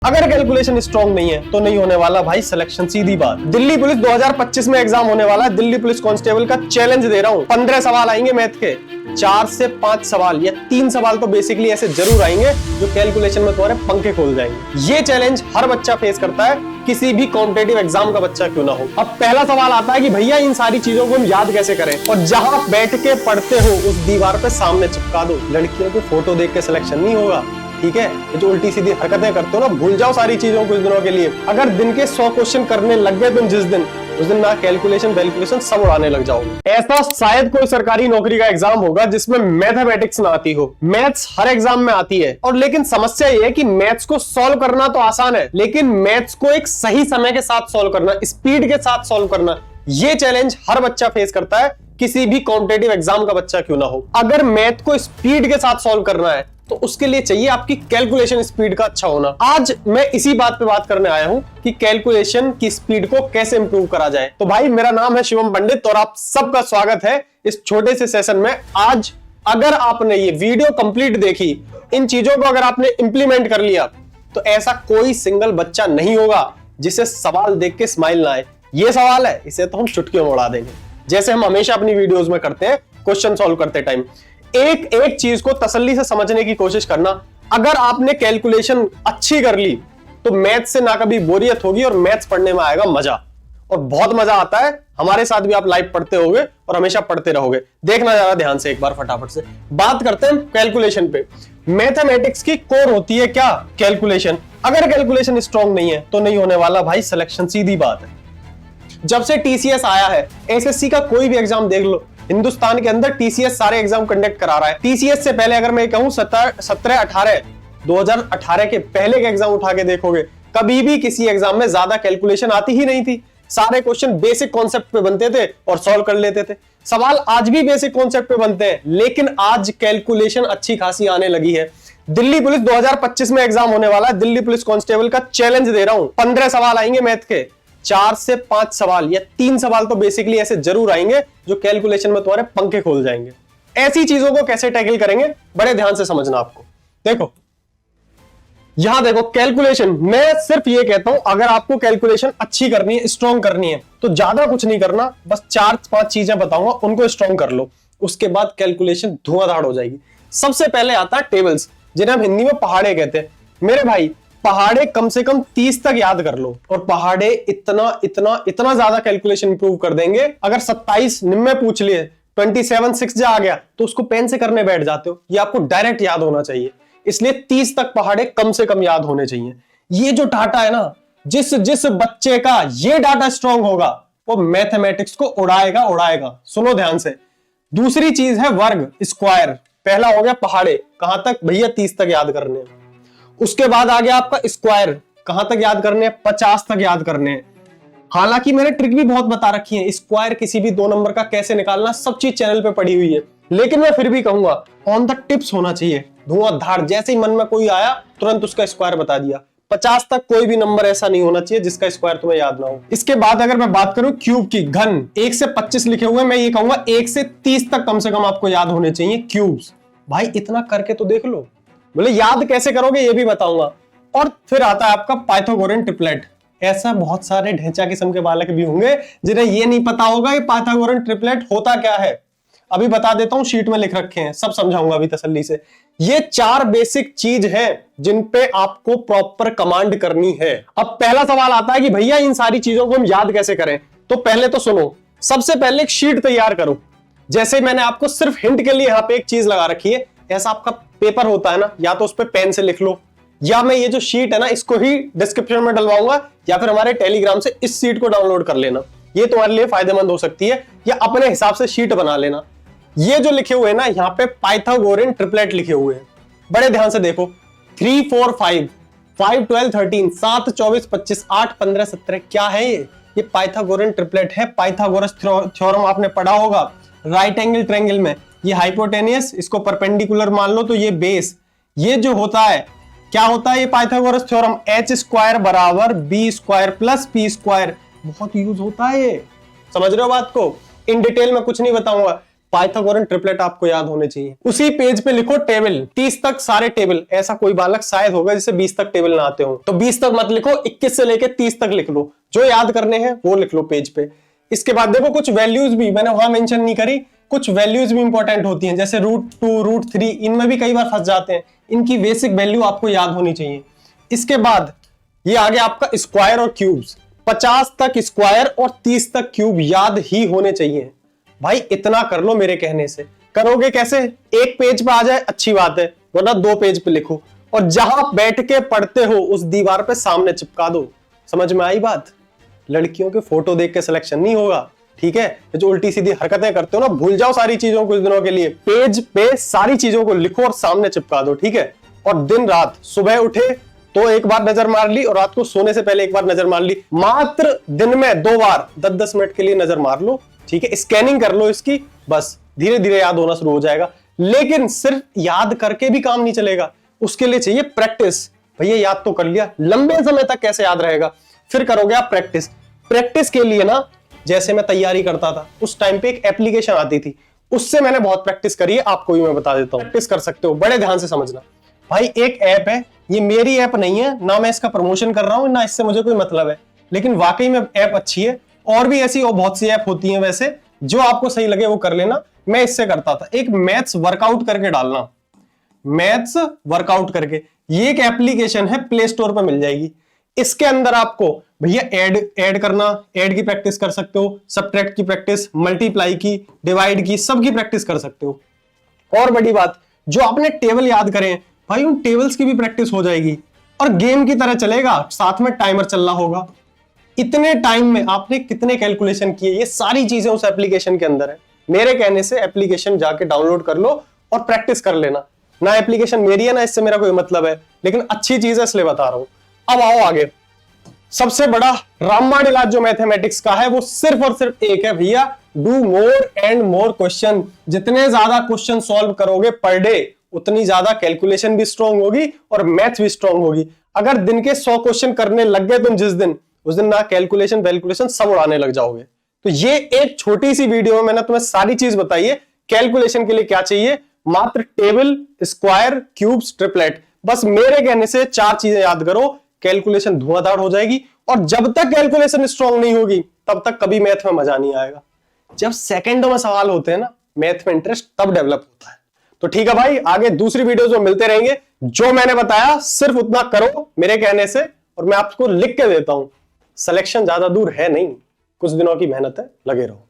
अगर calculation strong नहीं है तो नहीं होने वाला भाई सिलेक्शन, सीधी बात। दिल्ली पुलिस 2025 में एग्जाम होने वाला है। दिल्ली पुलिस कांस्टेबल का चैलेंज दे रहा हूं। 15 सवाल आएंगे मैथ के, 4 से 5 सवाल या 3 सवाल तो बेसिकली ऐसे जरूर आएंगे जो कैलकुलेशन में तुम्हारे पंखे खोल जाएंगे। ये चैलेंज हर बच्चा फेस करता है, किसी भी कॉम्पिटेटिव एग्जाम का बच्चा क्यों ना हो। अब पहला सवाल आता है कि भैया इन सारी चीजों को हम याद कैसे करें, और जहां बैठ के पढ़ते हो उस दीवार पे सामने चिपका दो। लड़कियों की फोटो देख के सिलेक्शन नहीं होगा, ठीक है। ये जो उल्टी सीधी हरकतें करते हो ना, भूल जाओ सारी चीजों कुछ दिनों के लिए। अगर दिन के 100 क्वेश्चन करने लग गए तुम जिस दिन, उस दिन ना कैलकुलेशन सब उड़ाने लग जाओगे। ऐसा शायद कोई सरकारी नौकरी का एग्जाम होगा जिसमें मैथमेटिक्स ना आती हो। मैथ्स हर एग्जाम में आती है, और लेकिन समस्या ये है कि मैथ्स को सॉल्व करना तो आसान है, लेकिन मैथ्स को एक सही समय के साथ सॉल्व करना, स्पीड के साथ सॉल्व करना, ये चैलेंज हर बच्चा फेस करता है, किसी भी कॉम्पिटेटिव एग्जाम का बच्चा क्यों ना हो। अगर मैथ को स्पीड के साथ सॉल्व करना है तो उसके लिए चाहिए आपकी कैलकुलेशन स्पीड का अच्छा होना। आज मैं इसी बात पे बात करने आया हूं कि कैलकुलेशन की स्पीड को कैसे इंप्रूव करा जाए। तो भाई मेरा नाम है शिवम पंडित और आप सबका स्वागत है इस छोटे से सेशन में। आज अगर आपने ये वीडियो कंप्लीट देखी, इन चीजों को अगर आपने इंप्लीमेंट कर लिया, तो ऐसा कोई सिंगल बच्चा नहीं होगा जिसे सवाल देख के स्माइल ना आए। ये सवाल है, इसे तो हम चुटकियों में उड़ा देंगे, जैसे हम हमेशा अपनी वीडियोस में करते हैं क्वेश्चन सॉल्व करते टाइम। एक एक चीज को तसल्ली से समझने की कोशिश करना। अगर आपने कैलकुलेशन अच्छी कर ली तो मैथ से ना कभी बोरियत होगी और मैथ्स पढ़ने में आएगा मजा, और बहुत मजा आता है। हमारे साथ भी आप लाइव पढ़ते होगे और हमेशा पढ़ते रहोगे। देखना जरा ध्यान से एक बार, फटाफट से बात करते हैं कैलकुलेशन पे। मैथमेटिक्स की कोर होती है क्या? कैलकुलेशन। अगर कैलकुलेशन स्ट्रॉन्ग नहीं है तो नहीं होने वाला भाई सिलेक्शन, सीधी बात है। जब से टीसीएस आया है, एसएससी का कोई भी एग्जाम देख लो, हिंदुस्तान के अंदर टीसीएस सारे एग्जाम कंडक्ट करा रहा है। टीसीएस से पहले अगर मैं कहूं 2018 के पहले के एग्जाम उठा के देखोगे, कभी भी किसी एग्जाम में ज्यादा कैलकुलेशन आती ही नहीं थी। सारे क्वेश्चन बेसिक कॉन्सेप्ट पे बनते थे और सॉल्व कर लेते थे। सवाल आज भी बेसिक कॉन्सेप्ट पे बनते हैं, लेकिन आज कैलकुलेशन अच्छी खासी आने लगी है। दिल्ली पुलिस 2025 में एग्जाम होने वाला है। दिल्ली पुलिस कांस्टेबल का चैलेंज दे रहा हूं। 15 सवाल आएंगे मैथ के, 4 से 5 सवाल या 3 सवाल तो बेसिकली ऐसे जरूर आएंगे जो कैलकुलेशन में तुम्हारे पंखे खोल जाएंगे। ऐसी चीजों को कैसे टैकल करेंगे, बड़े ध्यान से समझना आपको। देखो यहां देखो कैलकुलेशन, मैं सिर्फ ये कहता हूं अगर आपको कैलकुलेशन अच्छी करनी है, स्ट्रॉन्ग करनी है, तो ज्यादा कुछ नहीं करना, बस 4-5 चीजें बताऊंगा, उनको स्ट्रॉन्ग कर लो। उसके बाद कैलकुलेशन धुआंधार हो जाएगी। सबसे पहले आता है टेबल्स, जिन्हें हम हिंदी में पहाड़े कहते हैं। मेरे भाई पहाड़े कम से कम 30 तक याद कर लो, और पहाड़े इतना इतना इतना ज्यादा कैलकुलेशन इंप्रूव कर देंगे। अगर 27 निम्मे पूछ लिए, 27 6 जा आ गया, तो उसको पेन से करने बैठ जाते हो। ये आपको डायरेक्ट याद होना चाहिए, इसलिए 30 तक पहाड़े कम से कम याद होने चाहिए। ये जो डाटा है ना, जिस बच्चे का ये डाटा स्ट्रांग होगा, वो मैथमेटिक्स को उड़ाएगा। सुनो ध्यान से। दूसरी चीज है वर्ग, स्क्वायर। पहला हो गया पहाड़े, कहां तक भैया? 30 तक याद करने हैं। उसके बाद आ गया आपका स्क्वायर, कहां तक याद करने हैं? 50 तक याद करने हैं। हालांकि मैंने ट्रिक भी बहुत बता रखी है, स्क्वायर किसी भी 2 नंबर का कैसे निकालना, सब चीज चैनल पे पड़ी हुई है, लेकिन मैं फिर भी कहूंगा ऑन द टिप्स होना चाहिए, धुआंधार। जैसे ही मन में कोई आया तुरंत उसका स्क्वायर बता दिया। 50 तक कोई भी नंबर ऐसा नहीं होना चाहिए जिसका स्क्वायर तुम्हें याद ना हो। इसके बाद अगर मैं बात करूं क्यूब की, घन, 1 से 25 लिखे हुए, मैं ये कहूंगा 1 से 30 तक कम से कम आपको याद होने चाहिए क्यूब्स। भाई इतना करके तो देख लो। बोले याद कैसे करोगे ये भी बताऊंगा। और फिर आता है आपका पाइथागोरन ट्रिपलेट। ऐसा बहुत सारे ढेंचा किस्म के बालक भी होंगे जिन्हें ये नहीं पता होगा कि पाइथागोरन ट्रिपलेट होता क्या है। अभी बता देता हूं, शीट में लिख रखे हैं, सब समझाऊंगा अभी तसल्ली से। ये 4 बेसिक चीज है जिन पे आपको प्रॉपर कमांड करनी है। अब पहला सवाल आता है कि भैया इन सारी चीजों को हम याद कैसे करें। तो पहले तो सुनो, सबसे पहले एक शीट तैयार करो। जैसे मैंने आपको सिर्फ हिंट के लिए यहां पे एक चीज लगा रखी है, ऐसा आपका पेपर होता है ना, या तो उस पे पेन से लिख लो, या मैं ये जो शीट है ना इसको ही डिस्क्रिप्शन में डलवाऊंगा, या फिर हमारे टेलीग्राम से इस शीट को डाउनलोड कर लेना। ये तुम्हारे लिए फायदेमंद हो सकती है, या अपने हिसाब से शीट बना लेना। ये जो लिखे हुए हैं ना, यहाँ पे पाइथागोरन ट्रिपलेट लिखे हुए हैं, बड़े ध्यान से देखो। 3 4 5 5 12 13 7 24 25 8 15 17, क्या है ये पाइथागोरन ट्रिपलेट है। पाइथागोरस थ्योरम आपने पढ़ा होगा, राइट एंगल ट्रायंगल में। ये हाइपोटेनियस, इसको परपेंडिकुलर मान लो तो ये बेस। ये जो होता है, क्या होता है ये पाइथागोरस थ्योरम? h स्क्वायर बराबर b square plus p square. बहुत यूज होता है ये, समझ रहे हो बात को? इन डिटेल में कुछ नहीं बताऊंगा। पाइथागोरन ट्रिपलेट आपको याद होने चाहिए। उसी पेज पे लिखो टेबल, 30 तक सारे टेबल। ऐसा कोई बालक शायद होगा जिसे 20 तक टेबल ना आते हो, तो 20 तक मत लिखो, 21 से लेके 30 तक लिख लो, जो याद करने हैं वो लिख लो पेज पे। इसके बाद देखो कुछ वैल्यूज भी मैंने वहां मेंशन नहीं करी, कुछ वैल्यूज भी इंपॉर्टेंट होती हैं, जैसे √2 √3, इनमें भी कई बार फंस जाते हैं। इनकी बेसिक वैल्यू आपको याद होनी चाहिए। इसके बाद ये आगे आपका स्क्वायर और क्यूब्स, 50 तक स्क्वायर और 30 तक क्यूब याद ही होने चाहिए। भाई इतना कर लो मेरे कहने से। करोगे कैसे? एक पेज पे आ जाए अच्छी बात है, वरना 2 पेज पे लिखो और जहां बैठ के पढ़ते हो उस दीवार पे सामने चिपका दो। समझ में आई बात? लड़कियों के फोटो देख के सिलेक्शन नहीं होगा, ठीक है? जो उल्टी सीधी हरकतें करते हो ना, भूल जाओ सारी चीजों कुछ दिनों के लिए। पेज पे सारी चीजों को लिखो और सामने चिपका दो, ठीक है? और दिन रात सुबह उठे तो एक बार नजर मार ली और रात को सोने से पहले एक बार नजर मार ली। मात्र दिन में 2 बार 10-10 मिनट के लिए नजर मार लो, ठीक है? स्कैनिंग कर लो इसकी, बस धीरे धीरे याद होना शुरू हो जाएगा। लेकिन सिर्फ याद करके भी काम नहीं चलेगा, उसके लिए चाहिए प्रैक्टिस। भैया याद तो कर लिया, लंबे समय तक कैसे याद रहेगा? फिर करोगे आप प्रैक्टिस। प्रैक्टिस के लिए ना, जैसे मैं तैयारी करता था उस टाइम पे एक एप्लीकेशन आती थी, उससे मैंने बहुत प्रैक्टिस करी है। आपको भी मैं बता देता हूं, प्रैक्टिस कर सकते हो, बड़े ध्यान से समझना। भाई एक ऐप है, ये मेरी ऐप नहीं है, ना मैं इसका प्रमोशन कर रहा हूं, ना इससे मुझे कोई मतलब है, लेकिन वाकई में ऐप अच्छी है। और भी ऐसी और बहुत सी ऐप होती हैं वैसे, जो आपको सही लगे वो कर लेना। मैं इससे करता था, एक मैथ्स वर्कआउट करके डालना, मैथ्स वर्कआउट करके, ये एक एप्लीकेशन है, प्ले स्टोर पर मिल जाएगी। इसके अंदर आपको भैया ऐड करना, ऐड की प्रैक्टिस कर सकते हो, सब्ट्रैक्ट की प्रैक्टिस, मल्टीप्लाई की, डिवाइड की, सबकी प्रैक्टिस कर सकते हो। और बड़ी बात, जो आपने टेबल याद करें भाई, उन टेबल्स की भी प्रैक्टिस हो जाएगी और गेम की तरह चलेगा, साथ में टाइमर चल रहा होगा। इतने टाइम में आपने कितने कैलकुलेशन किए, ये सारी चीजें उस एप्लीकेशन के अंदर है। मेरे कहने से एप्लीकेशन जाके डाउनलोड कर लो और प्रैक्टिस कर लेना। ना एप्लीकेशन मेरी है, ना इससे मेरा कोई मतलब है, लेकिन अच्छी चीज है इसलिए बता रहा हूं। अब आओ आगे। सबसे बड़ा रामबाण इलाज जो मैथमेटिक्स का है वो सिर्फ और सिर्फ एक है भैया, do more and more question. जितने ज्यादा क्वेश्चन सॉल्व करोगे पर डे, उतनी ज्यादा कैलकुलेशन भी स्ट्रांग होगी और मैथ भी स्ट्रांग होगी। अगर दिन के 100 क्वेश्चन करने लग गए तुम जिस दिन, उस दिन ना कैलकुलेशन सब उड़ाने लग जाओगे। तो ये एक छोटी सी वीडियो में मैंने तुम्हें सारी चीज बताई है। कैलकुलेशन के लिए क्या चाहिए? मात्र टेबल, स्क्वायर, क्यूब्स, ट्रिपलेट। बस मेरे कहने से 4 चीजें याद करो, कैलकुलेशन धुआंधार हो जाएगी। और जब तक कैलकुलेशन स्ट्रांग नहीं होगी तब तक कभी मैथ में मजा नहीं आएगा। जब सेकंडों में सवाल होते हैं ना, मैथ में इंटरेस्ट तब डेवलप होता है। तो ठीक है भाई, आगे दूसरी वीडियोस में मिलते रहेंगे। जो मैंने बताया सिर्फ उतना करो मेरे कहने से, और मैं आपको लिख के देता हूं, सिलेक्शन ज्यादा दूर है नहीं, कुछ दिनों की मेहनत है, लगे रहो।